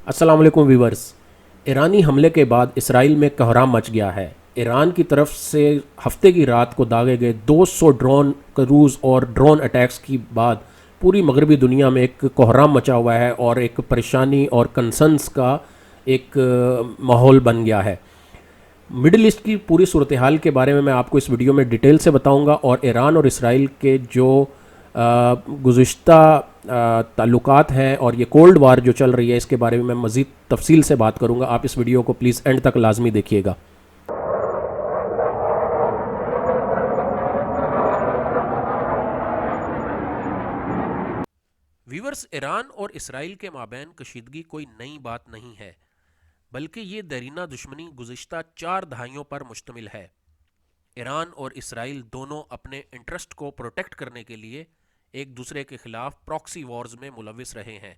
अस्सलाम वालेकुम वीवर्स। ईरानी हमले के बाद इसराइल में कोहराम मच गया है। ईरान की तरफ से हफ्ते की रात को दागे गए 200 ड्रोन क्रूज़ और ड्रोन अटैक्स की बाद पूरी मगरबी दुनिया में एक कोहराम मचा हुआ है और एक परेशानी और कंसर्न्स का एक माहौल बन गया है। मिडिल ईस्ट की पूरी सूरत हाल के बारे में मैं आपको इस वीडियो में डिटेल से बताऊंगा और ईरान और इसराइल के जो गुज़िश्ता ताल्लुकात हैं और ये कोल्ड वार जो चल रही है इसके बारे में मैं मज़ीद तफसील से बात करूंगा। आप इस वीडियो को प्लीज़ एंड तक लाजमी देखिएगा। वीवर्स, ईरान और इसराइल के माबैन कशीदगी कोई नई बात नहीं है, बल्कि ये दरीना दुश्मनी गुज़िश्ता 4 दहाइयों पर मुश्तमिल है। ईरान और इसराइल दोनों अपने इंटरेस्ट को प्रोटेक्ट करने के लिए एक दूसरे के खिलाफ प्रॉक्सी वॉर्स में मुलविस रहे हैं।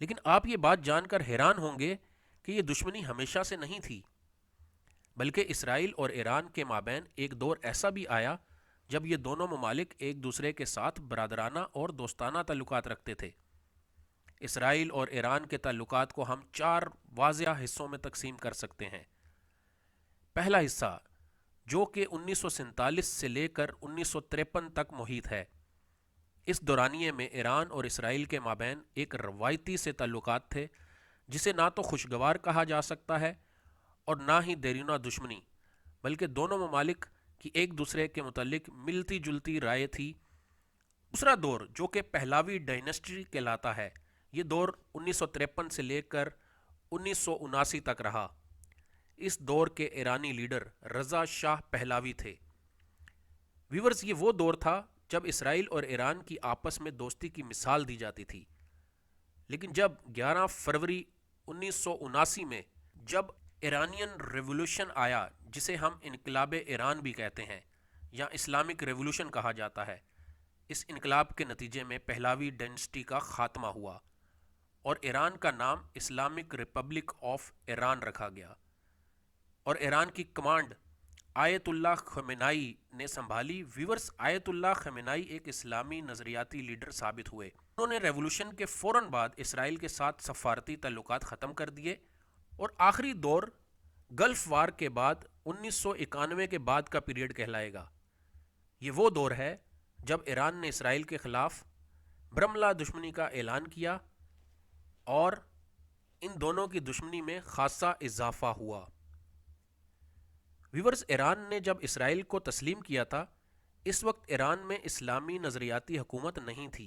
लेकिन आप ये बात जानकर हैरान होंगे कि ये दुश्मनी हमेशा से नहीं थी, बल्कि इसराइल और ईरान के माबैन एक दौर ऐसा भी आया जब ये दोनों ममालिक एक दूसरे के साथ बरादराना और दोस्ताना ताल्लुकात रखते थे। इसराइल और ईरान के ताल्लुकात को हम 4 वाज़ेह हिस्सों में तकसीम कर सकते हैं। पहला हिस्सा, जो कि 1947 से लेकर 1953 तक मुहित है। इस दौरानिए में ईरान और इसराइल के माबैन एक रवायती से ताल्लुकात थे जिसे ना तो खुशगवार कहा जा सकता है और ना ही देरीना दुश्मनी, बल्कि दोनों ममालिक की एक दूसरे के मुतल्लिक मिलती जुलती राय थी। दूसरा दौर, जो कि पहलावी डायनेस्टी कहलाता है, ये दौर 1953 से लेकर 1979 तक रहा। इस दौर के ईरानी लीडर रज़ा शाह पहलावी थे। व्यूवर्स, ये वो दौर था जब इसराइल और ईरान की आपस में दोस्ती की मिसाल दी जाती थी। लेकिन जब 11 फरवरी 1979 में जब ईरानियन रेवोल्यूशन आया, जिसे हम इनकलाब ईरान भी कहते हैं या इस्लामिक रेवोल्यूशन कहा जाता है, इस इनकलाब के नतीजे में पहलावी डायनेस्टी का खात्मा हुआ और ईरान का नाम इस्लामिक रिपब्लिक ऑफ ईरान रखा गया और ईरान की कमांड आयतुल्लाह खमेनाई ने संभाली। व्यूवर्स, आयतुल्लाह खमेनाई एक इस्लामी नज़रियाती लीडर साबित हुए। उन्होंने रेवोल्यूशन के फ़ौरन बाद इसराइल के साथ सफारती ताल्लुकात ख़त्म कर दिए और आखिरी दौर गल्फ वार के बाद 1991 के बाद का पीरियड कहलाएगा। ये वो दौर है जब ईरान ने इसराइल के ख़िलाफ़ बरमला दुश्मनी का ऐलान किया और इन दोनों की दुश्मनी में खासा इजाफा हुआ। व्यूवर्स, ईरान ने जब इसराइल को तस्लीम किया था, इस वक्त ईरान में इस्लामी नज़रियाती हुकूमत नहीं थी,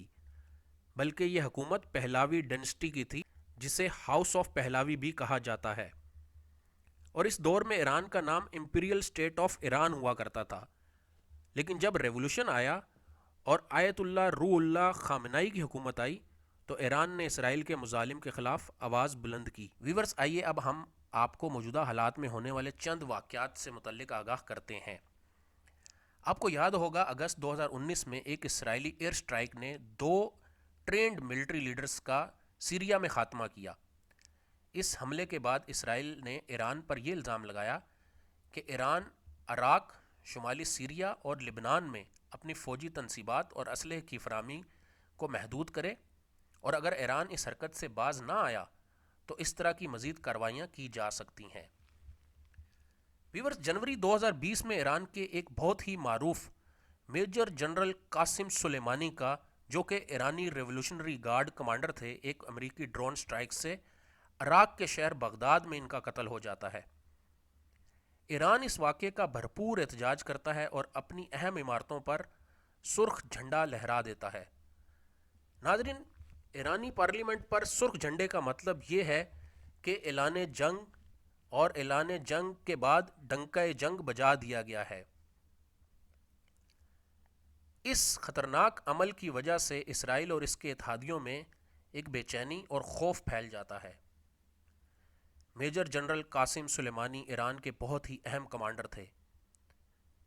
बल्कि यह हुकूमत पहलावी डायनेस्टी की थी, जिसे हाउस ऑफ पहलावी भी कहा जाता है। और इस दौर में ईरान का नाम इंपीरियल स्टेट ऑफ ईरान हुआ करता था। लेकिन जब रेवोल्यूशन आया और आयतुल्लाह रूहुल्लाह खामेनाई की हुकूमत आई, तो ईरान ने इसराइल के मुजालिम के ख़िलाफ़ आवाज़ बुलंद की। व्यूवर्स, आइए अब हम आपको मौजूदा हालात में होने वाले चंद वाक़यात से मुतल्लिक आगाह करते हैं। आपको याद होगा, अगस्त 2019 में एक इसराइली एयर स्ट्राइक ने 2 ट्रेंड मिलिट्री लीडर्स का सीरिया में ख़ात्मा किया। इस हमले के बाद इसराइल ने ईरान पर यह इल्ज़ाम लगाया कि ईरान इराक़, शुमाली सीरिया और लिबनान में अपनी फ़ौजी तनसीबात और असलहे की फराहमी को महदूद करे, और अगर ईरान इस हरकत से बाज ना आया तो इस तरह की मज़ीद कार्रवाइयाँ की जा सकती हैं। व्यूअर्स, जनवरी 2020 में ईरान के एक बहुत ही मारूफ मेजर जनरल कासिम सुलेमानी का, जो कि ईरानी रेवोल्यूशनरी गार्ड कमांडर थे, एक अमेरिकी ड्रोन स्ट्राइक से इराक़ के शहर बगदाद में इनका कत्ल हो जाता है। ईरान इस वाक़े का भरपूर एहतजाज करता है और अपनी अहम इमारतों पर सुर्ख झंडा लहरा देता है। नाज़रीन, ईरानी पार्लियामेंट पर सुर्ख झंडे का मतलब ये है कि ऐलान जंग और ऐलान जंग के बाद डंका जंग बजा दिया गया है। इस ख़तरनाक अमल की वजह से इसराइल और इसके इत्तेहादियों में एक बेचैनी और खौफ फैल जाता है। Major general Qasem Soleimani Iran के बहुत ही अहम कमांडर थे।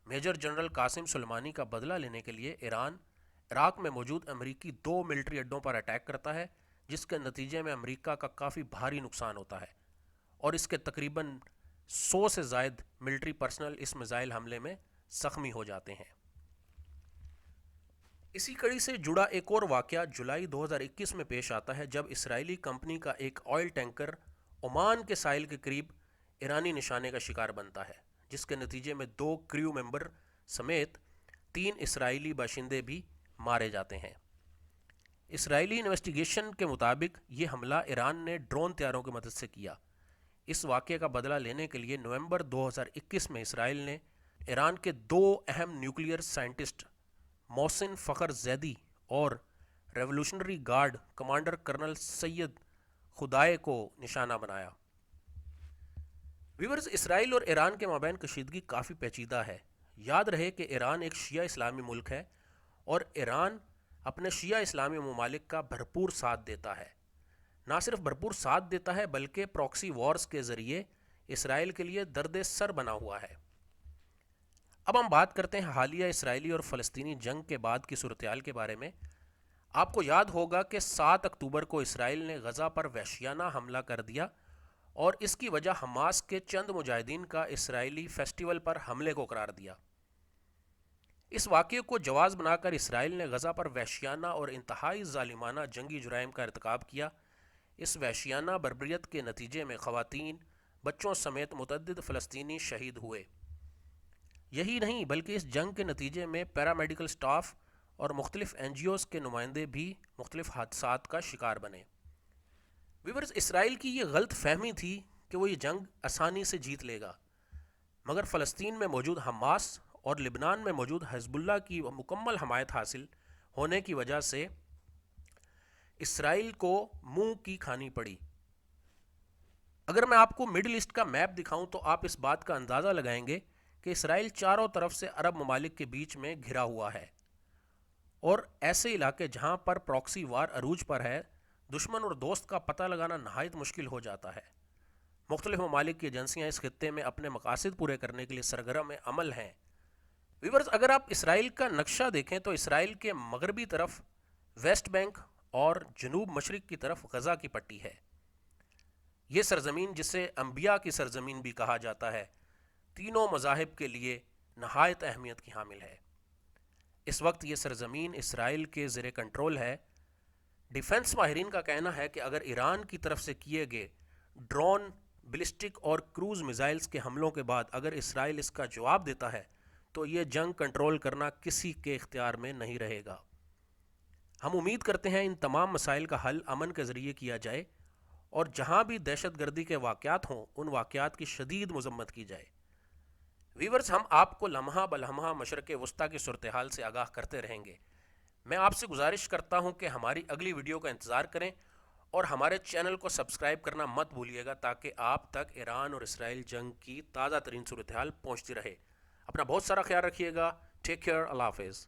मेजर जनरल कासिम सुलेमानी का बदला लेने के लिए ईरान इराक़ में मौजूद अमेरिकी 2 मिलिट्री अड्डों पर अटैक करता है, जिसके नतीजे में अमेरिका का काफ़ी भारी नुकसान होता है और इसके तकरीबन 100 से ज़ायद मिलिट्री पर्सनल इस मिसाइल हमले में ज़ख्मी हो जाते हैं। اسی کڑی سے جڑا ایک اور واقعہ جولائی 2021 میں پیش آتا ہے، جب اسرائیلی کمپنی کا ایک آئل ٹینکر عمان کے ساحل کے قریب ایرانی نشانے کا شکار بنتا ہے، جس کے نتیجے میں 2 کریو ممبر سمیت 3 اسرائیلی باشندے بھی مارے جاتے ہیں۔ اسرائیلی انویسٹیگیشن کے مطابق یہ حملہ ایران نے ڈرون طیاروں کی مدد سے کیا۔ اس واقعے کا بدلہ لینے کے لیے نومبر 2021 میں اسرائیل نے ایران کے 2 اہم نیوکلیئر سائنٹسٹ محسن فخر زیدی اور ریولوشنری گارڈ کمانڈر کرنل سید خدائے کو نشانہ بنایا۔ ویورز، اسرائیل اور ایران کے مابین کشیدگی کافی پیچیدہ ہے۔ یاد رہے کہ ایران ایک شیعہ اسلامی ملک ہے اور ایران اپنے شیعہ اسلامی ممالک کا بھرپور ساتھ دیتا ہے۔ نہ صرف بھرپور ساتھ دیتا ہے بلکہ پراکسی وارز کے ذریعے اسرائیل کے لیے درد سر بنا ہوا ہے۔ اب ہم بات کرتے ہیں حالیہ اسرائیلی اور فلسطینی جنگ کے بعد کی صورتحال کے بارے میں۔ آپ کو یاد ہوگا کہ 7 اکتوبر کو اسرائیل نے غزہ پر وحشیانہ حملہ کر دیا اور اس کی وجہ حماس کے چند مجاہدین کا اسرائیلی فیسٹیول پر حملے کو قرار دیا۔ اس واقعے کو جواز بنا کر اسرائیل نے غزہ پر وحشیانہ اور انتہائی ظالمانہ جنگی جرائم کا ارتکاب کیا۔ اس وحشیانہ بربریت کے نتیجے میں خواتین، بچوں سمیت متعدد فلسطینی شہید ہوئے۔ یہی نہیں بلکہ اس جنگ کے نتیجے میں پیرامیڈیکل سٹاف اور مختلف این جی اوز کے نمائندے بھی مختلف حادثات کا شکار بنے۔ ویورز، اسرائیل کی یہ غلط فہمی تھی کہ وہ یہ جنگ آسانی سے جیت لے گا، مگر فلسطین میں موجود حماس اور لبنان میں موجود حزب اللہ کی مکمل حمایت حاصل ہونے کی وجہ سے اسرائیل کو منہ کی کھانی پڑی۔ اگر میں آپ کو مڈل ایسٹ کا میپ دکھاؤں تو آپ اس بات کا اندازہ لگائیں گے کہ اسرائیل چاروں طرف سے عرب ممالک کے بیچ میں گھرا ہوا ہے، اور ایسے علاقے جہاں پر پراکسی وار عروج پر ہے، دشمن اور دوست کا پتہ لگانا نہایت مشکل ہو جاتا ہے۔ مختلف ممالک کی ایجنسیاں اس خطے میں اپنے مقاصد پورے کرنے کے لیے سرگرم عمل ہیں۔ ویورز، اگر آپ اسرائیل کا نقشہ دیکھیں تو اسرائیل کے مغربی طرف ویسٹ بینک اور جنوب مشرق کی طرف غزہ کی پٹی ہے۔ یہ سرزمین، جسے انبیاء کی سرزمین بھی کہا جاتا ہے، تینوں مذاہب کے لیے نہایت اہمیت کی حامل ہے۔ اس وقت یہ سرزمین اسرائیل کے زیر کنٹرول ہے۔ ڈیفنس ماہرین کا کہنا ہے کہ اگر ایران کی طرف سے کیے گئے ڈرون، بلسٹک اور کروز میزائلز کے حملوں کے بعد اگر اسرائیل اس کا جواب دیتا ہے تو یہ جنگ کنٹرول کرنا کسی کے اختیار میں نہیں رہے گا۔ ہم امید کرتے ہیں ان تمام مسائل کا حل امن کے ذریعے کیا جائے اور جہاں بھی دہشت گردی کے واقعات ہوں ان واقعات کی شدید مذمت کی جائے۔ ویورز، ہم آپ کو لمحہ بلمحہ مشرق وسطیٰ کی صورتحال سے آگاہ کرتے رہیں گے۔ میں آپ سے گزارش کرتا ہوں کہ ہماری اگلی ویڈیو کا انتظار کریں اور ہمارے چینل کو سبسکرائب کرنا مت بھولیے گا تاکہ آپ تک ایران اور اسرائیل جنگ کی تازہ ترین صورتحال پہنچتی رہے۔ اپنا بہت سارا خیال رکھیے گا۔ Take care. اللہ حافظ۔